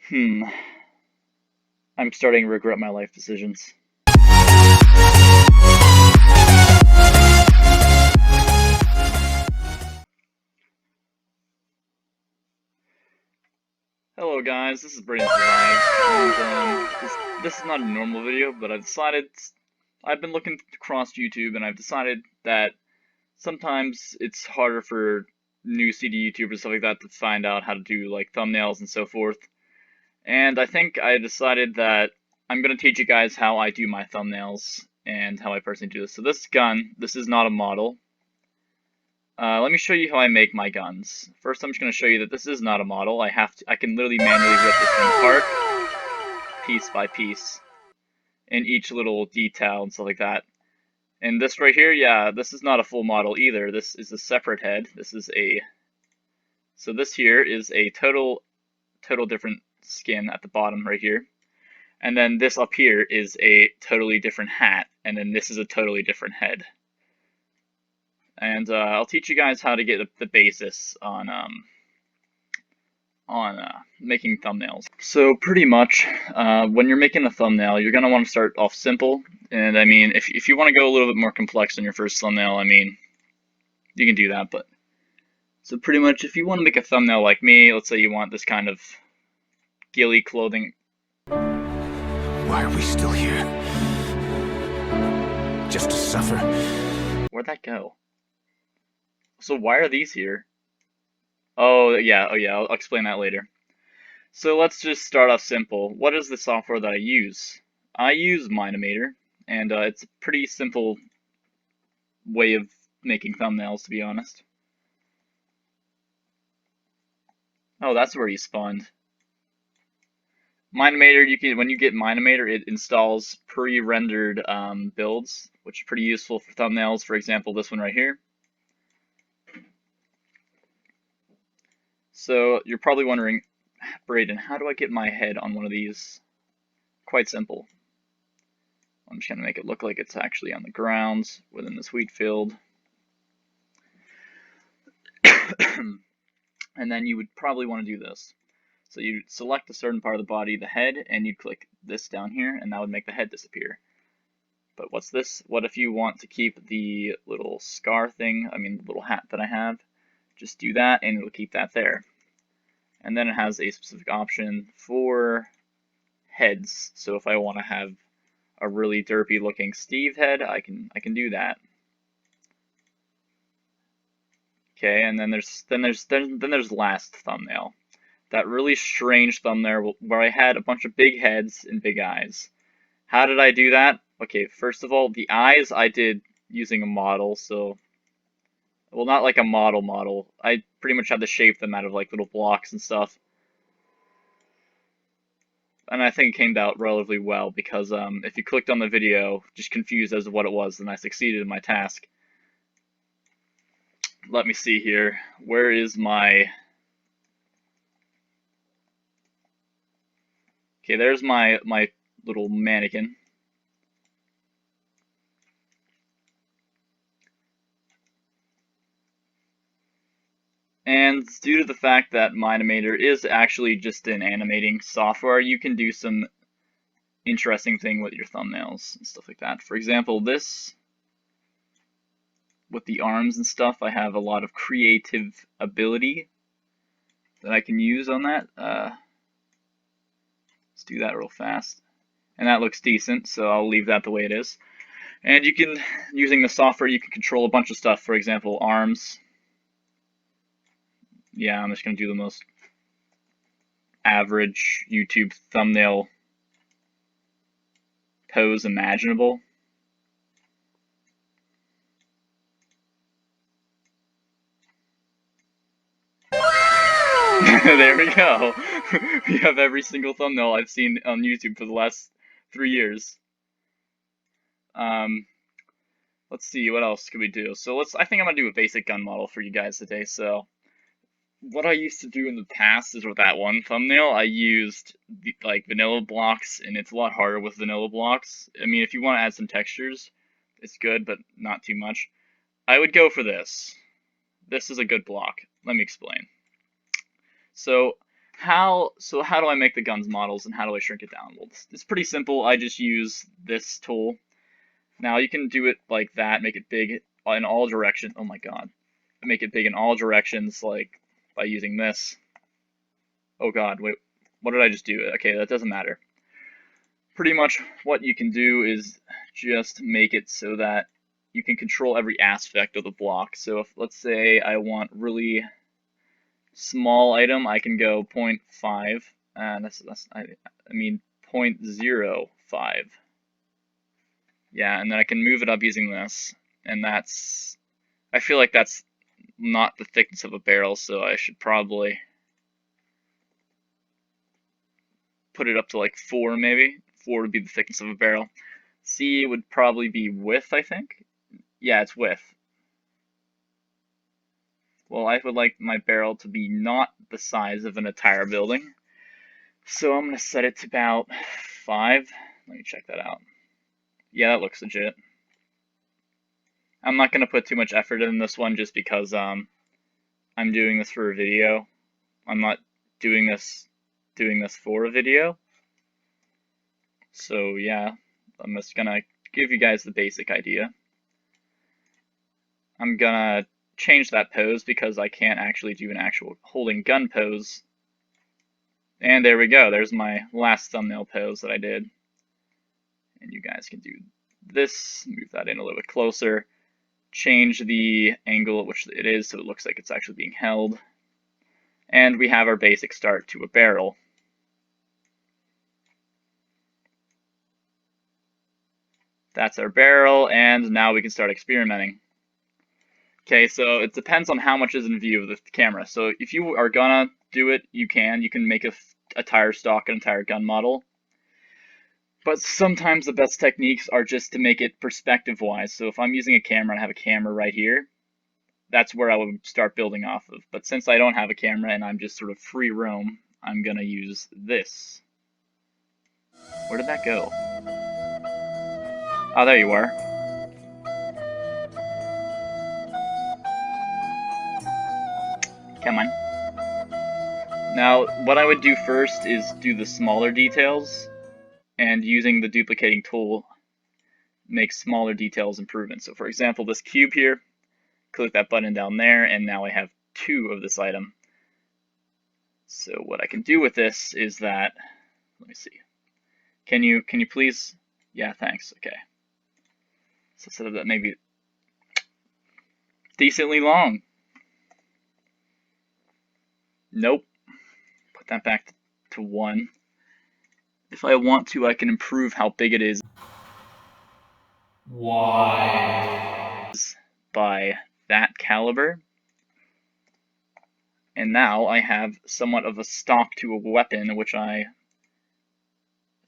Hmm. I'm starting to regret my life decisions. Hello guys, this is Braden Survives, and this is not a normal video, but I've been looking across YouTube, and I've decided that sometimes it's harder for new CD YouTubers and stuff like that to find out how to do like thumbnails and so forth. And I think I decided that I'm gonna teach you guys how I do my thumbnails and how I personally do this. So this gun, this is not a model. Let me show you how I make my guns. First, I'm just going to show you that this is not a model. I can literally manually rip this thing apart, piece by piece, in each little detail and stuff like that. And this right here, yeah, this is not a full model either. This is a separate head. So this here is a total different skin at the bottom right here. And then this up here is a totally different hat. And then this is a totally different head. And I'll teach you guys how to get the basis on making thumbnails. So pretty much, when you're making a thumbnail, you're gonna want to start off simple. And I mean, if you want to go a little bit more complex on your first thumbnail, I mean, you can do that. But so pretty much, if you want to make a thumbnail like me, let's say you want this kind of ghillie clothing. Why are we still here? Just to suffer? Where'd that go? So why are these here? Oh yeah, I'll explain that later. So let's just start off simple. What is the software that I use? I use Minimator, and it's a pretty simple way of making thumbnails, to be honest. Oh, that's where you spawned. Minimator, when you get Minimator, it installs pre-rendered builds, which are pretty useful for thumbnails. For example, this one right here. So you're probably wondering, Braden, how do I get my head on one of these? Quite simple. I'm just going to make it look like it's actually on the ground within this wheat field. And then you would probably want to do this. So you select a certain part of the body, the head, and you'd click this down here, and that would make the head disappear. But what's this? What if you want to keep the little scar thing, I mean the little hat that I have? Just do that, and it'll keep that there. And then it has a specific option for heads. So if I want to have a really derpy looking Steve head, I can do that. Okay, and then there's last thumbnail. That really strange thumbnail where I had a bunch of big heads and big eyes. How did I do that? Okay, first of all, the eyes I did using a model, so well, not like a model. I pretty much had to shape them out of like little blocks and stuff. And I think it came out relatively well because if you clicked on the video, just confused as to what it was, then I succeeded in my task. Let me see here. Where is my... Okay, there's my little mannequin. And due to the fact that Minimator is actually just an animating software, you can do some interesting thing with your thumbnails and stuff like that. For example, this, with the arms and stuff, I have a lot of creative ability that I can use on that. Let's do that real fast. And that looks decent, so I'll leave that the way it is. And you can, using the software, you can control a bunch of stuff. For example, arms. Yeah, I'm just going to do the most average YouTube thumbnail pose imaginable. There we go. We have every single thumbnail I've seen on YouTube for the last 3 years. Let's see, what else could we do? So I think I'm gonna do a basic gun model for you guys today. So what I used to do in the past is with that one thumbnail, I used like vanilla blocks, and it's a lot harder with vanilla blocks. I mean, if you want to add some textures, it's good, but not too much. I would go for this. This is a good block. Let me explain. So how do I make the guns models and how do I shrink it down? Well, it's pretty simple. I just use this tool. Now you can do it like that, make it big in all directions. Oh my god. Make it big in all directions, like by using this. Oh god, wait, what did I just do? Okay, that doesn't matter. Pretty much what you can do is just make it so that you can control every aspect of the block. So if, let's say, I want really small item, I can go 0.5, and I mean 0.05. Yeah, and then I can move it up using this, and I feel like that's not the thickness of a barrel, so I should probably put it up to like 4 maybe. 4 would be the thickness of a barrel. C would probably be width, I think. Yeah, it's width. Well, I would like my barrel to be not the size of an entire building. So I'm going to set it to about 5. Let me check that out. Yeah, that looks legit. I'm not going to put too much effort in this one just because I'm doing this for a video. I'm not doing this for a video. So yeah, I'm just going to give you guys the basic idea. I'm going to change that pose because I can't actually do an actual holding gun pose. And there we go. There's my last thumbnail pose that I did. And you guys can do this, move that in a little bit closer, change the angle at which it is so it looks like it's actually being held. And we have our basic start to a barrel. That's our barrel, and now we can start experimenting. Okay, so it depends on how much is in view of the camera. So if you are gonna do it, you can make a tire stock, an entire gun model. But sometimes the best techniques are just to make it perspective-wise. So if I'm using a camera and I have a camera right here, that's where I would start building off of. But since I don't have a camera and I'm just sort of free roam, I'm gonna use this. Where did that go? Oh, there you are. Come on. Now, what I would do first is do the smaller details, and using the duplicating tool, make smaller details improvements. So for example, this cube here, click that button down there, and now I have 2 of this item. So what I can do with this is that, let me see. Can you please? Yeah, thanks. Okay. So set up that maybe decently long. Nope. Put that back to 1. If I want to, I can improve how big it is. Why? By that caliber. And now I have somewhat of a stock to a weapon, which let's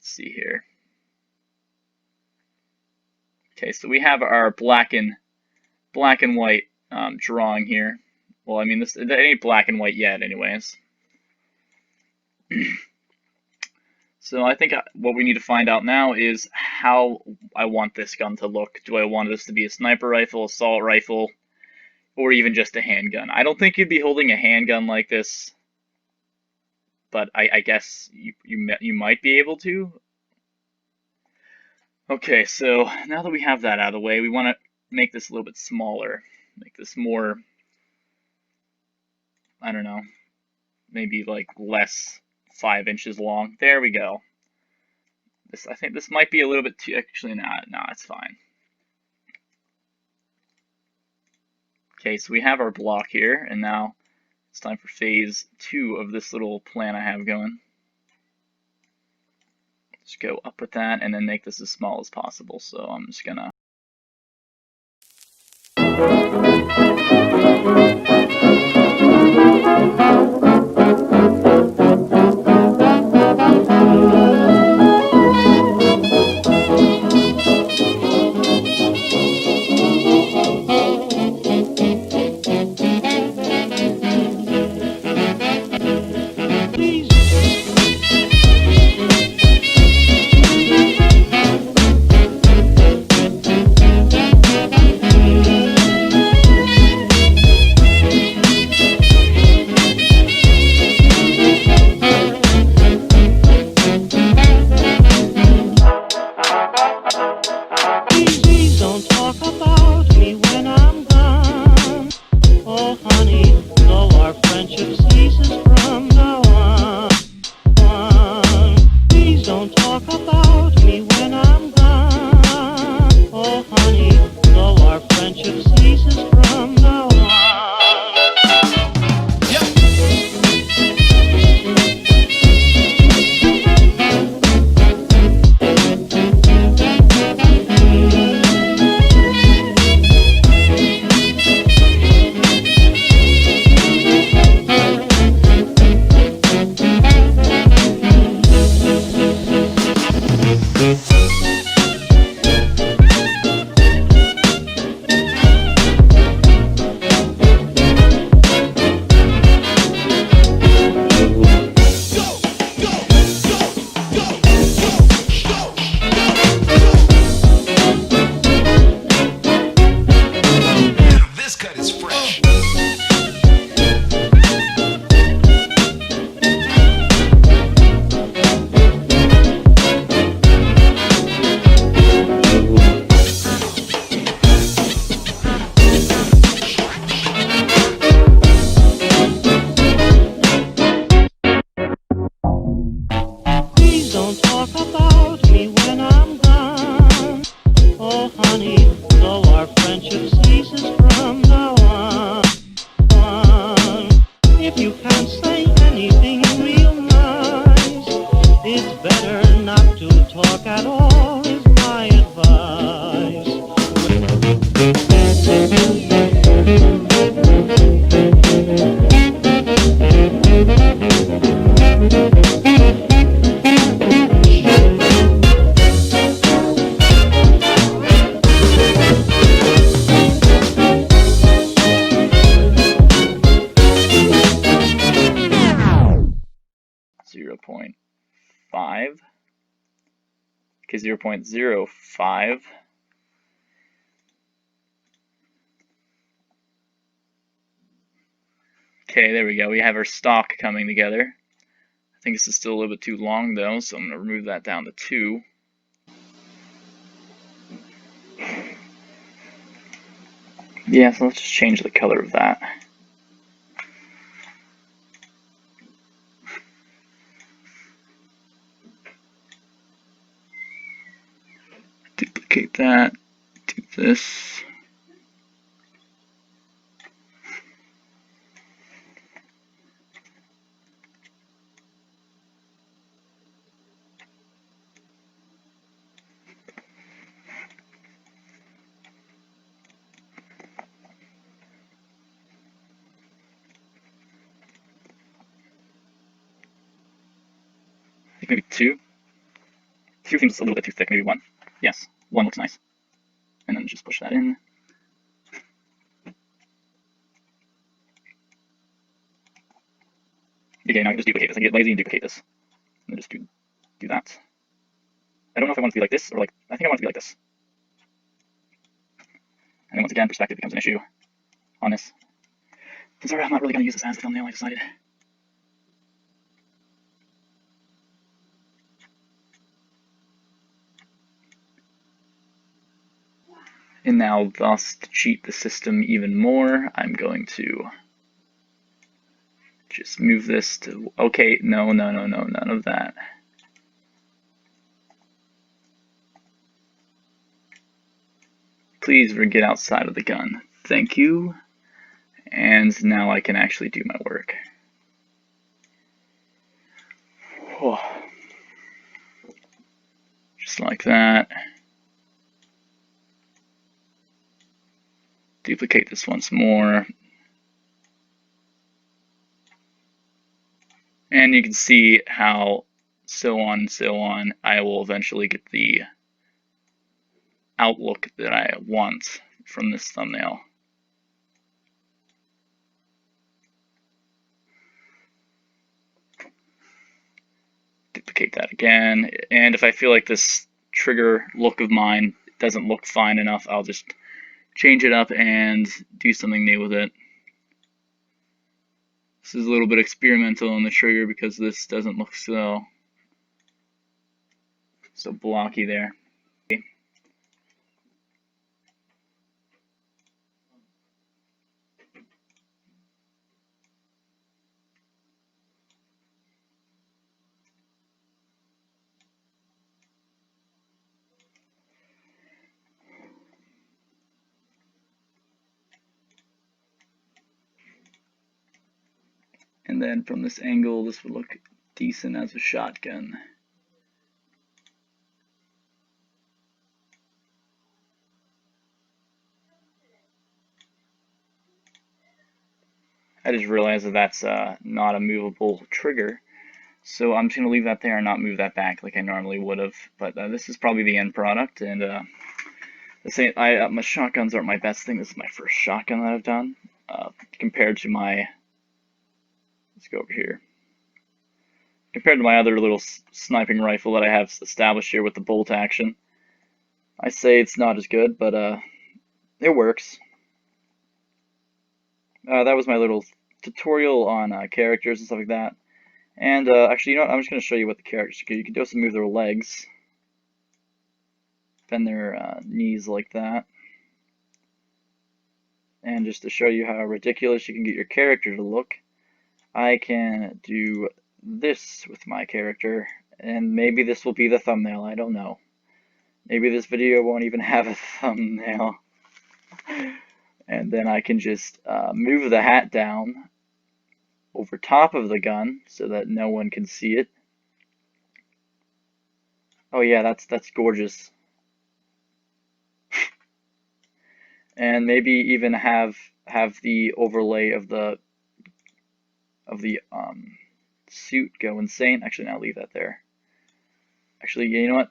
see here. Okay, so we have our black and white drawing here. Well, I mean, it ain't black and white yet, anyways. So I think what we need to find out now is how I want this gun to look. Do I want this to be a sniper rifle, assault rifle, or even just a handgun? I don't think you'd be holding a handgun like this, but I guess you might be able to. Okay, so now that we have that out of the way, we want to make this a little bit smaller. Make this more, I don't know, maybe like less 5 inches long. There we go. I think this might be a little bit too, actually, no, it's fine. Okay, so we have our block here, and now it's time for phase 2 of this little plan I have going. Just go up with that, and then make this as small as possible. So I'm just gonna It's better not to talk at all, is my advice. 0.5. Okay, 0.05. Okay, there we go. We have our stock coming together. I think this is still a little bit too long though, so I'm going to remove that down to 2. Yeah, so let's just change the color of that. Duplicate that, do this. I think maybe 2. 2 seems a little bit too thick, maybe 1. Yes, 1 looks nice. And then just push that in. Okay, now I can just duplicate this. I can get lazy and duplicate this. And then just do that. I don't know if I want it to be like this or like, I think I want it to be like this. And then once again, perspective becomes an issue on this. I'm sorry, I'm not really going to use this as the thumbnail, I decided. And now, thus, to cheat the system even more, I'm going to just move this to, okay, no, none of that. Please get outside of the gun. Thank you. And now I can actually do my work. Oh. Just like that. Duplicate this once more. And you can see how so on and so on, I will eventually get the outlook that I want from this thumbnail. Duplicate that again, and if I feel like this trigger look of mine doesn't look fine enough, I'll just change it up and do something new with it. This is a little bit experimental on the trigger because this doesn't look so blocky there. And then from this angle, this would look decent as a shotgun. I just realized that that's not a movable trigger, so I'm just going to leave that there and not move that back like I normally would have. But this is probably the end product, and my shotguns aren't my best thing. This is my first shotgun that I've done, compared to my, let's go over here, compared to my other little sniping rifle that I have established here with the bolt action. I say it's not as good, but it works. That was my little tutorial on characters and stuff like that. And actually, you know what? I'm just going to show you what the characters can do. You can also move their legs, bend their knees like that. And just to show you how ridiculous you can get your character to look, I can do this with my character, and maybe this will be the thumbnail, I don't know. Maybe this video won't even have a thumbnail. And then I can just move the hat down over top of the gun so that no one can see it. Oh yeah, that's gorgeous. And maybe even have the overlay of the suit go insane. Actually, now leave that there. Actually, you know what?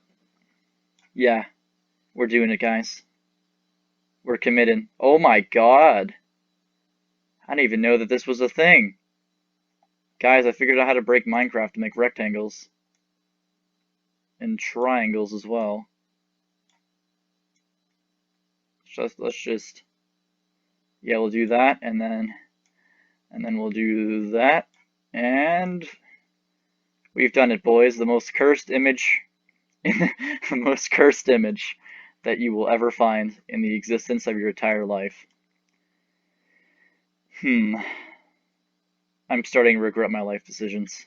Yeah, we're doing it, guys. We're committed. Oh my god. I didn't even know that this was a thing. Guys, I figured out how to break Minecraft to make rectangles. And triangles as well. Let's just, yeah, we'll do that, and then we'll do that, and we've done it, boys. The most cursed image, the most cursed image that you will ever find in the existence of your entire life. I'm starting to regret my life decisions.